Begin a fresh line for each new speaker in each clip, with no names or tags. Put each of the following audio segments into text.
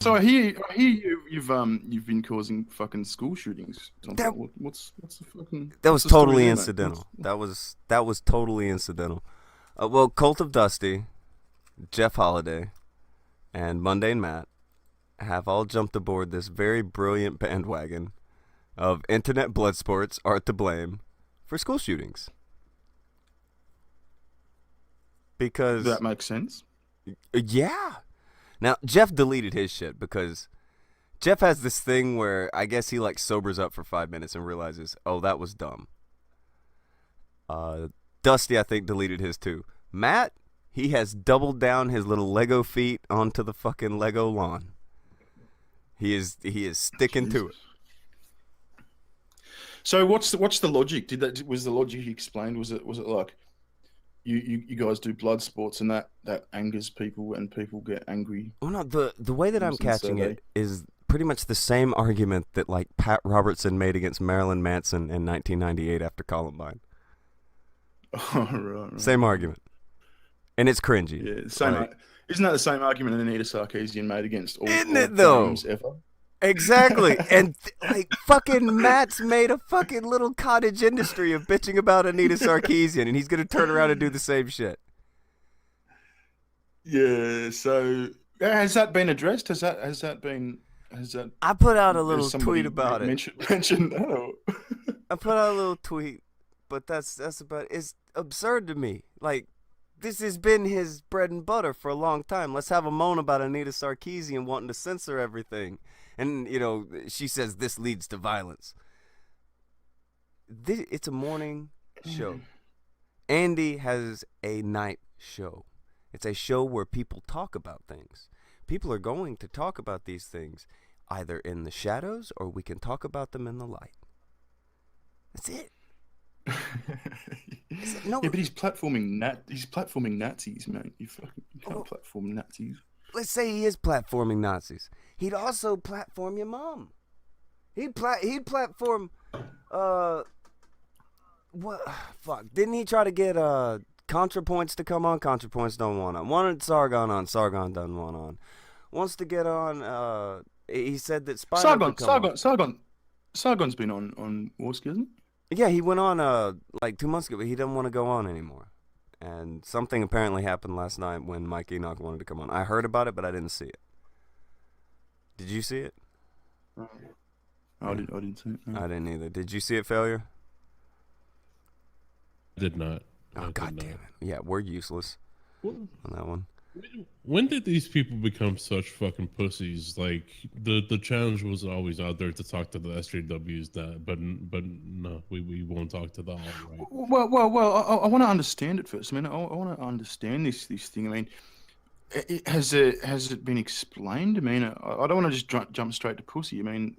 So you've been causing fucking school shootings.
That
What's the fucking
that
what's
was
the story
totally
there, mate? What's,
incidental. That was totally incidental. Well, Cult of Dusty, Jeff Holiday, and Mundane Matt have all jumped aboard this very brilliant bandwagon of internet blood sports are to blame for school shootings.
that
Because,
makes sense.
yeah. Now, Jeff deleted his shit because Jeff has this thing where I guess he like sobers up for 5 minutes and realizes, oh, that was dumb. Uh, Dusty, I think, deleted his too. Matt, he has doubled down his little Lego feet onto the fucking Lego lawn. He is sticking to
Jesus.
it.
So what's the logic? Was the logic explained? Was it like you guys do blood sports and that angers people and people get angry
Well, no, the way that I'm
and so
catching
they
it is pretty much the same argument that like Pat Robertson made against Marilyn Manson in 1998 after Columbine.
oh, right.
Same argument, and it's cringy.
Yeah, same.
Like,
Isn't that the same argument Anita Sarkeesian made against
isn't
all
it though?
crimes ever?
Exactly. And like fucking Matt's made a fucking little cottage industry of bitching about Anita Sarkeesian, and he's gonna turn around and do the same shit.
Yeah. So has that been addressed? Has that
I put out a
has
little tweet
somebody
about it.
mentioned that? Or?
I put out a little tweet, but that's about it. It's absurd to me. Like this has been his bread and butter for a long time. Let's have a moan about Anita Sarkeesian wanting to censor everything. And, she says this leads to violence. It's a morning show. Andy has a night show. It's a show where people talk about things. People are going to talk about these things either in the shadows or we can talk about them in the light. That's it. No,
Yeah, but he's platforming Nazis, man. You can't
oh,
platform Nazis.
let's say he is platforming Nazis. He'd also platform your mom. He'd platform what fuck. Didn't he try to get ContraPoints to come on? ContraPoints don't want on. Wanted Sargon on, Sargon doesn't want on. Wants to get on he said that Spino could come on.
Sargon's been on Warski, hasn't
Yeah, he went on like 2 months ago, but he doesn't want to go on anymore. And something apparently happened last night when Mike Enoch wanted to come on. I heard about it, but I didn't see it. Did you see it?
he? I didn't see it. No.
I didn't either. Did you see it, Failure?
Did not.
Oh,
I
god
did
damn
not.
it. Yeah, we're useless
Well,
on that one.
when did these people become such fucking pussies? Like the challenge was always out there to talk to the SJWs, but no, we won't talk to the alt right.
Well. I want to understand it first. I mean, I want to understand this thing. I mean, has it been explained? I mean, I don't want to just jump straight to pussy. I mean,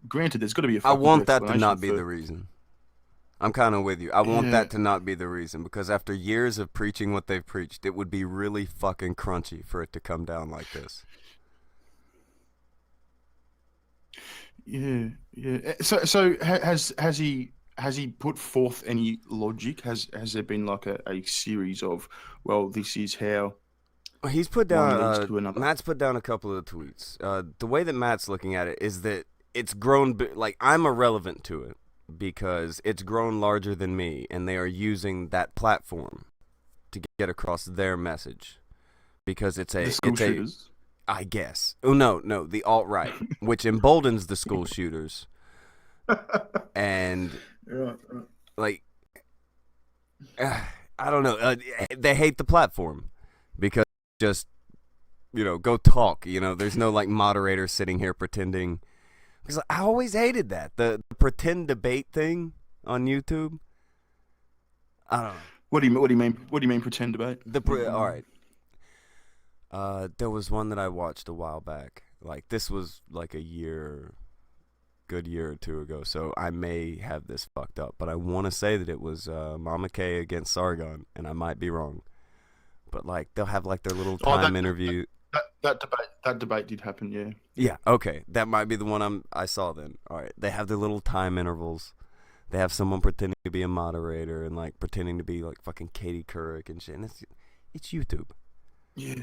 granted, there's got to be a
I
fucking good
want that to
explanation
not be
for.
the reason. I'm kind of with you. I want
Yeah,
that to not be the reason because after years of preaching what they've preached, it would be really fucking crunchy for it to come down like this.
yeah. So has he put forth any logic? Has there been like a series of, well, this is how
He's put
one
down.
leads to another?
Matt's put down a couple of tweets. The way that Matt's looking at it is that it's grown. Like I'm irrelevant to it because it's grown larger than me, and they are using that platform to get across their message because
The school shooters.
I guess. Oh no, the alt right, which emboldens the school shooters, and
Right.
like I don't know. They hate the platform because just go talk. There's no like moderator sitting here pretending. Because I always hated that the pretend debate thing on YouTube. I don't know.
What do you mean? What do you mean pretend debate?
All right. There was one that I watched a while back. Like this was like good year or two ago. So I may have this fucked up, but I want to say that it was Mama K against Sargon, and I might be wrong. But like they'll have like their little
Oh,
time interview.
that debate did happen. Yeah.
Yeah, okay. That might be the one I saw then. All right. They have their little time intervals. They have someone pretending to be a moderator and like pretending to be like fucking Katie Couric and shit. And it's YouTube.
Yeah.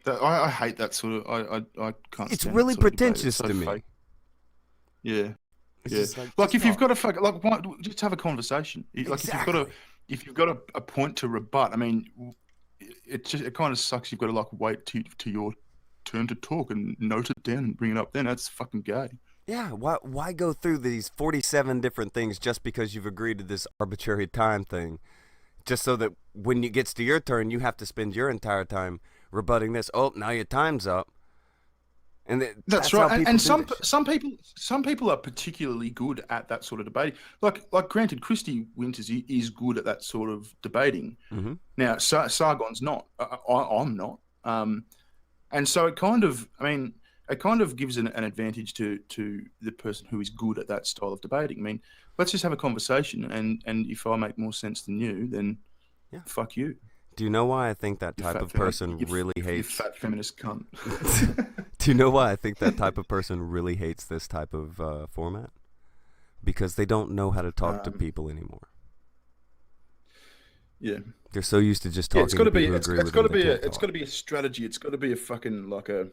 I hate that sort of. I can't.
It's
stand
really
that sort of debate. It's
pretentious
so
to me.
fake. Yeah.
It's
Yeah.
just like,
Like
just
if you've
talk.
got a fuck, like why, just have a conversation. Like
Exactly.
if you've got a point to rebut. I mean, it kind of sucks. You've got to like wait to your turn to talk and note it down and bring it up. Then that's fucking gay.
Yeah, why go through these 47 different things just because you've agreed to this arbitrary time thing? Just so that when it gets to your turn, you have to spend your entire time rebutting this. Oh, now your time's up. And
That's
how
right. And,
people
and
do
some
this shit.
some people are particularly good at that sort of debating. Like granted, Christy Winters is good at that sort of debating.
Mm-hmm.
Now Sargon's not. I'm not. And so it kind of, I mean, it kind of gives an advantage to the person who is good at that style of debating. I mean, let's just have a conversation, and if I make more sense than you, then
Yeah.
fuck you.
Do you know why I think that
You
type
fat
of person
you,
really
you
hates?
fat feminist cunt.
Do you know why I think that type of person really hates this type of format? Because they don't know how to talk to people anymore.
Yeah.
They're so used to just
Yeah,
talking to people who agree with them.
It's got to be a strategy. It's got to be a fucking like a.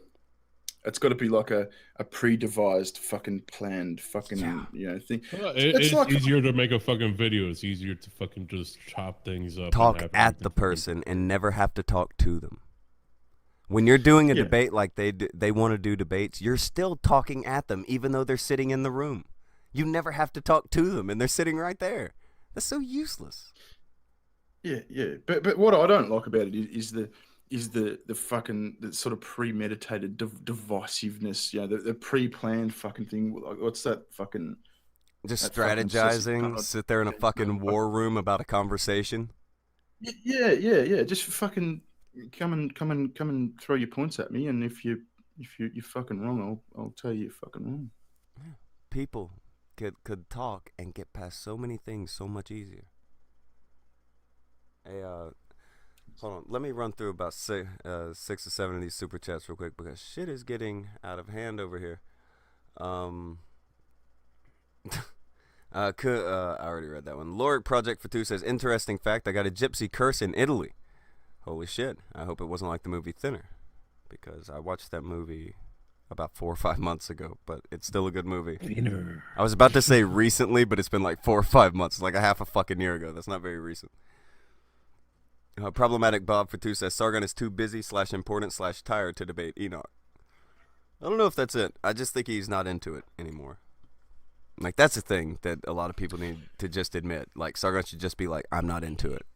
It's got to be like a pre-devised fucking planned fucking thing.
It's
like
easier to make a fucking video. It's easier to fucking just chop things up.
Talk
and have
at the
everything
person and never have to talk to them. When you're doing a
Yeah.
debate like they want to do debates, you're still talking at them even though they're sitting in the room. You never have to talk to them and they're sitting right there. That's so useless.
Yeah. But what I don't like about it is the fucking the sort of premeditated divisiveness. You know, the pre-planned fucking thing. Like, what's that fucking?
Just
That fucking sausage
strategizing,
cunt.
sit there in a fucking war room about a conversation.
Yeah. Just fucking come and throw your points at me, and if you're fucking wrong, I'll tell you you're fucking wrong.
People could talk and get past so many things so much easier. Hey, hold on. Let me run through about 6 or 7 of these super chats real quick because shit is getting out of hand over here. I already read that one. Loric Project for 2 says, interesting fact, I got a gypsy curse in Italy. Holy shit. I hope it wasn't like the movie Thinner, because I watched that movie about 4 or 5 months ago, but it's still a good movie.
Thinner.
I was about to say recently, but it's been like 4 or 5 months, like a half a fucking year ago. That's not very recent. Problematic Bob for 2 says, Sargon is too busy / important / tired to debate Enoch. I don't know if that's it. I just think he's not into it anymore. Like, that's the thing that a lot of people need to just admit. Like, Sargon should just be like, I'm not into it,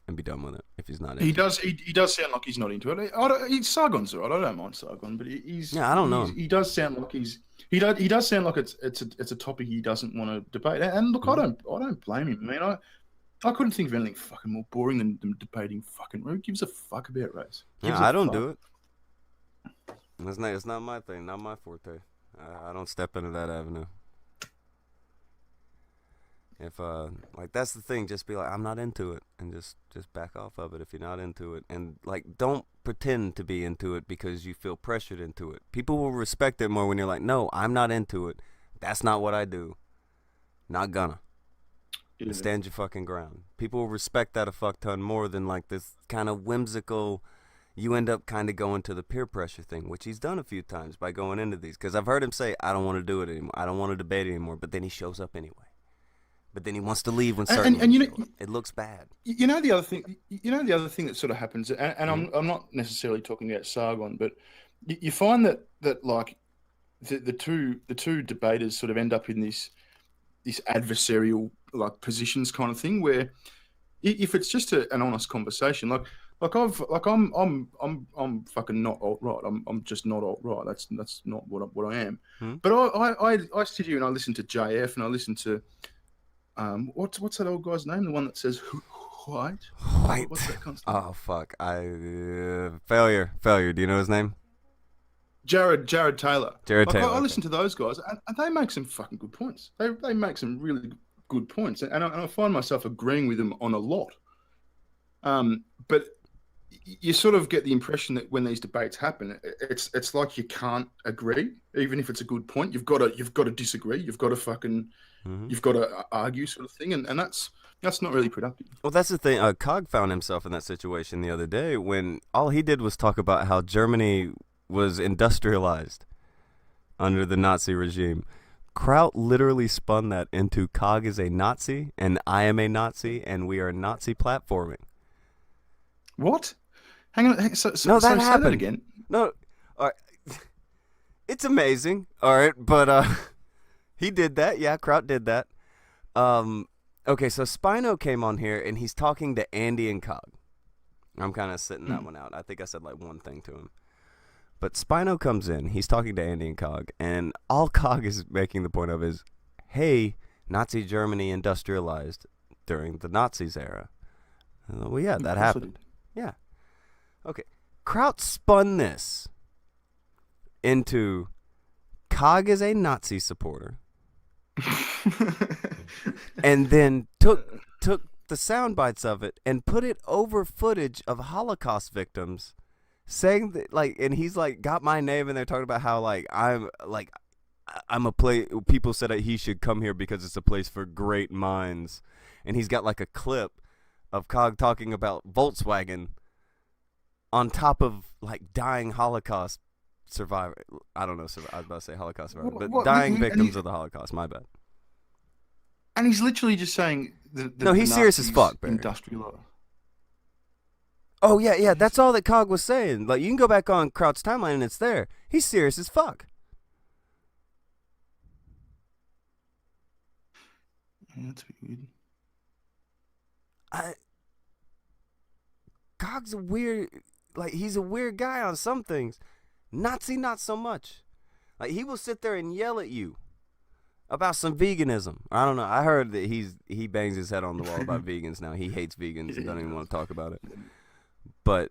and be done with it if he's not into it.
He does sound like he's not into it. Sargon's alright. I don't mind Sargon, but he's
Yeah, I don't know.
He does sound like he does sound like it's a topic he doesn't want to debate. And look, I don't blame him. I mean, I couldn't think of anything fucking more boring than debating fucking. Who gives a fuck about race?
Yeah, I don't do it. It's not my thing, not my forte. I don't step into that avenue. If like, that's the thing, just be like, I'm not into it, and just back off of it if you're not into it. And like, don't pretend to be into it because you feel pressured into it. People will respect it more when you're like, no, I'm not into it. That's not what I do. Not gonna.
Yeah.
And stand your fucking ground. People will respect that a fuck ton more than like this kind of whimsical, you end up kind of going to the peer pressure thing, which he's done a few times by going into these. Because I've heard him say, I don't want to do it anymore. I don't want to debate anymore. But then he shows up anyway. But then he wants to leave when certain
and you know,
show up. It looks bad.
You know the other thing. You know the other thing that sort of happens, and I'm not necessarily talking about Sargon, but you find that like the two debaters sort of end up in this adversarial like positions kind of thing, where if it's just an honest conversation, I'm fucking not alt right. I'm just not alt right. That's not what I am. But I sit here and I listen to JF and I listen to what's that old guy's name? The one that says white. What's that constant?
Oh fuck! Failure. Do you know his name?
Jared Taylor.
Jared Taylor.
I listen to those guys, and they make some fucking good points. They make some really good points, and I find myself agreeing with them on a lot. But you sort of get the impression that when these debates happen, it's like you can't agree, even if it's a good point. You've got to disagree. You've got to fucking you've got to argue, sort of thing, and that's That's not really productive.
Well, that's the thing. Cog found himself in that situation the other day when all he did was talk about how Germany was industrialized under the Nazi regime. KRAUT literally spun that into Cog is a Nazi and I am a Nazi and we are Nazi platforming.
What? Hang on.
No,
So
that
say
happened.
that again.
No, all right. It's amazing. All right, but he did that. Yeah, KRAUT did that. Okay, so Spino came on here and he's talking to Andy and Cog. I'm kind of sitting that one out. I think I said like one thing to him. But Spino comes in, he's talking to Andy and Cog, and all Cog is making the point of is, hey, Nazi Germany industrialized during the Nazis era. Well, yeah, that happened. Yeah. Okay. KRAUT spun this into Cog is a Nazi supporter. And then took the sound bites of it and put it over footage of Holocaust victims saying that, like, and he's like got my name and they're talking about how I'm a place. People said that he should come here because it's a place for great minds, and he's got like a clip of Cog talking about Volkswagen on top of like dying Holocaust survivor. I don't know. I was about to say Holocaust survivor, but dying victims of the Holocaust. My bad.
And he's literally just saying
no, he's serious as fuck, Barry.
Industrial.
Oh, yeah, that's all that Cog was saying. Like, you can go back on KRAUT's timeline and it's there. He's serious as fuck.
Yeah, that's a bit weird.
Cog's he's a weird guy on some things. Nazi, not so much. Like, he will sit there and yell at you about some veganism. I don't know. I heard that he bangs his head on the wall about vegans now. He hates vegans and doesn't even want to talk about it. But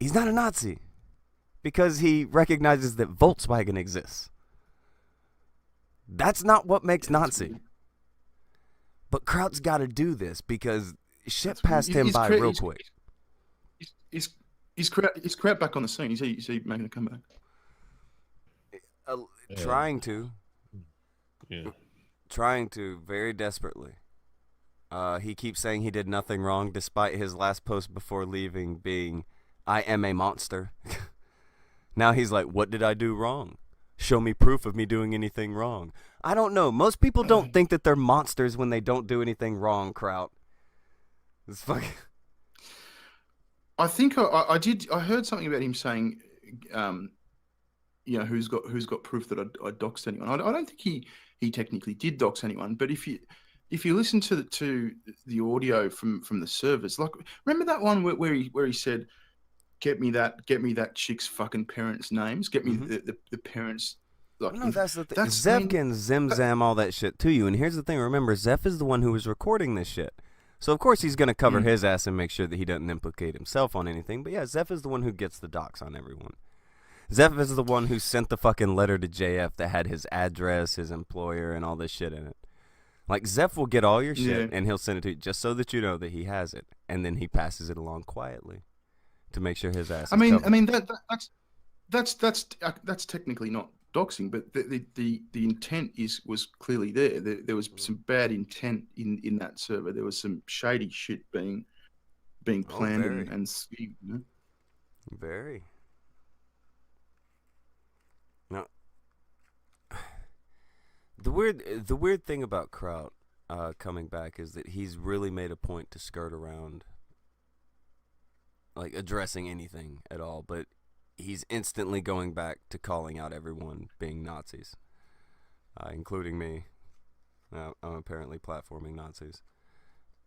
he's not a Nazi because he recognizes that Volkswagen exists. That's not what makes Nazi. But KRAUT's got to do this because shit passed him by real quick.
Is KRAUT back on the scene? Is he making a comeback?
Trying to.
Yeah.
Trying to very desperately. He keeps saying he did nothing wrong, despite his last post before leaving being, I am a monster. Now he's like, what did I do wrong? Show me proof of me doing anything wrong. I don't know. Most people don't think that they're monsters when they don't do anything wrong, KRAUT. It's fucking...
I think I did. I heard something about him saying, who's got proof that I doxed anyone. I don't think he technically did dox anyone, but if you listen to the audio from the servers, like, remember that one where he said, get me that chick's fucking parents' names, get me the parents. Like,
no, that's the thing. Zeph can zam all that shit to you, and here's the thing. Remember, Zeph is the one who was recording this shit, so of course he's gonna cover his ass and make sure that he doesn't implicate himself on anything. But yeah, Zeph is the one who gets the docs on everyone. Zeph is the one who sent the fucking letter to JF that had his address, his employer, and all this shit in it. Like, Zeph will get all your shit, and he'll send it to you just so that you know that he has it, and then he passes it along quietly to make sure his ass.
That's technically not doxing, but the intent was clearly there. There was some bad intent in that server. There was some shady shit being planned and schemed. You know?
Very. Now, the weird thing about KRAUT coming back is that he's really made a point to skirt around, like, addressing anything at all, but he's instantly going back to calling out everyone being Nazis, including me. I'm apparently platforming Nazis,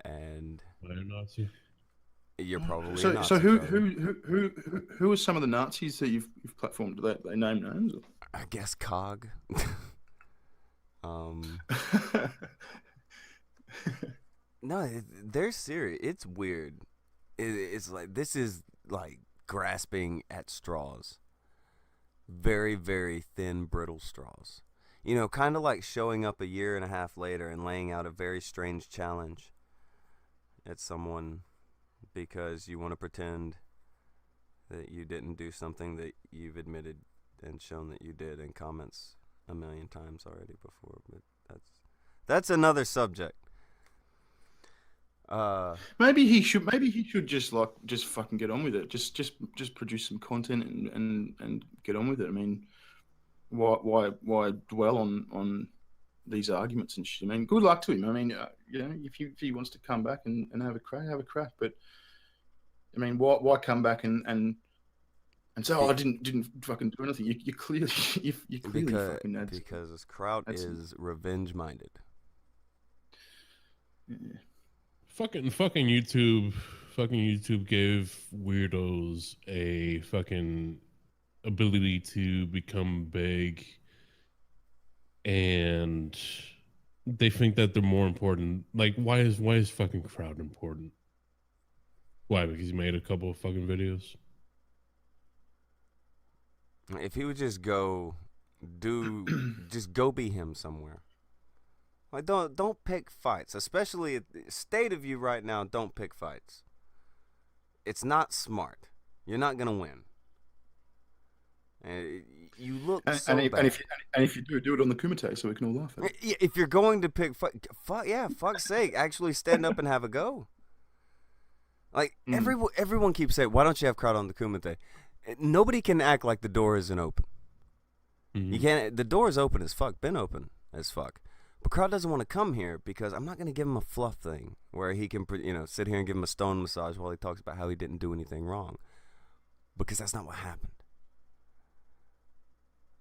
and
I'm a Nazi.
You're probably
so.
a Nazi.
So who are some of the Nazis that you've platformed? Do they name names? Or?
I guess Cog. No, they're serious. It's weird. It's like, this is like grasping at straws. Very, very thin, brittle straws. You know, kind of like showing up a year and a half later and laying out a very strange challenge at someone because you want to pretend that you didn't do something that you've admitted and shown that you did in comments a million times already before. But that's another subject.
Maybe he should. Maybe he should just fucking get on with it. Just produce some content and get on with it. I mean, why dwell on these arguments and shit? I mean, good luck to him. I mean, if he wants to come back and have a crack, have a crack. But I mean, why come back and say, oh, I didn't fucking do anything. You clearly fucking had
because KRAUT is revenge minded.
Yeah.
Fucking YouTube gave weirdos a fucking ability to become big, and they think that they're more important. Like, why is fucking KRAUT important? Why? Because he made a couple of fucking videos.
If he would just go be him somewhere. Like, don't pick fights, especially at the state of you right now. Don't pick fights. It's not smart. You're not gonna win. You look so bad.
And if you do it on the Kumite, so we can all laugh at it.
If you're going to pick fuck's sake, actually stand up and have a go. Like everyone keeps saying, why don't you have KRAUT on the Kumite? Nobody can act like the door isn't open.
Mm-hmm.
You can't. The door is open as fuck. Been open as fuck. But KRAUT doesn't want to come here because I'm not going to give him a fluff thing where he can, sit here and give him a stone massage while he talks about how he didn't do anything wrong. Because that's not what happened.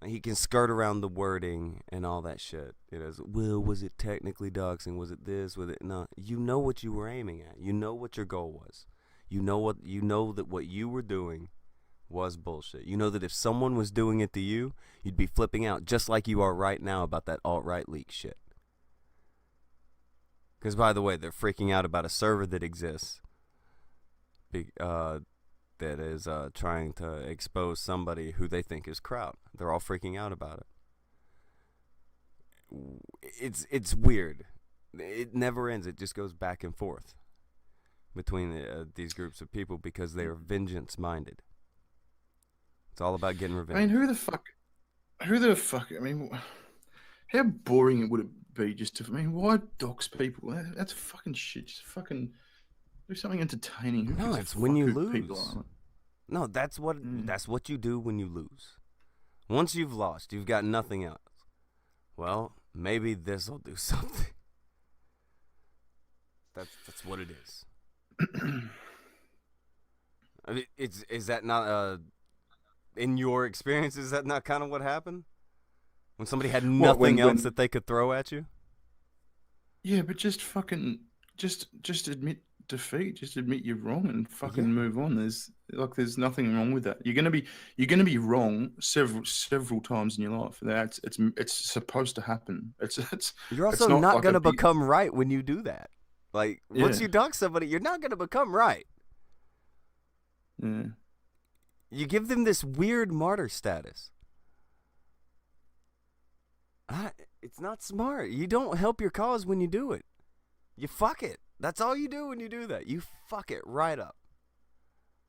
He can skirt around the wording and all that shit. Well, was it technically doxing? Was it this? Was it not? You know what you were aiming at. You know what your goal was. You know that what you were doing was bullshit. You know that if someone was doing it to you, you'd be flipping out just like you are right now about that alt-right leak shit. Because, by the way, they're freaking out about a server that exists that is trying to expose somebody who they think is KRAUT. They're all freaking out about it. It's weird. It never ends. It just goes back and forth between these groups of people because they are vengeance-minded. It's all about getting revenge.
I mean, who the fuck? I mean, how boring would it be just to? I mean, why dox people? That's fucking shit. Just fucking do something entertaining. Who
No,
gives a
it's when
fuck
you
who people
lose.
are?
No, that's what you do when you lose. Once you've lost, you've got nothing else. Well, maybe this'll do something. That's what it is. I mean, is that not in your experience? Is that not kind of what happened when somebody had nothing else that they could throw at you?
Yeah, but just fucking just admit defeat. Just admit you're wrong and fucking move on. There's nothing wrong with that. You're gonna be wrong several times in your life. It's supposed to happen.
You're also not gonna become right when you do that. Like once you dox somebody, you're not gonna become right.
Yeah.
You give them this weird martyr status. It's not smart. You don't help your cause when you do it. You fuck it. That's all you do when you do that. You fuck it right up.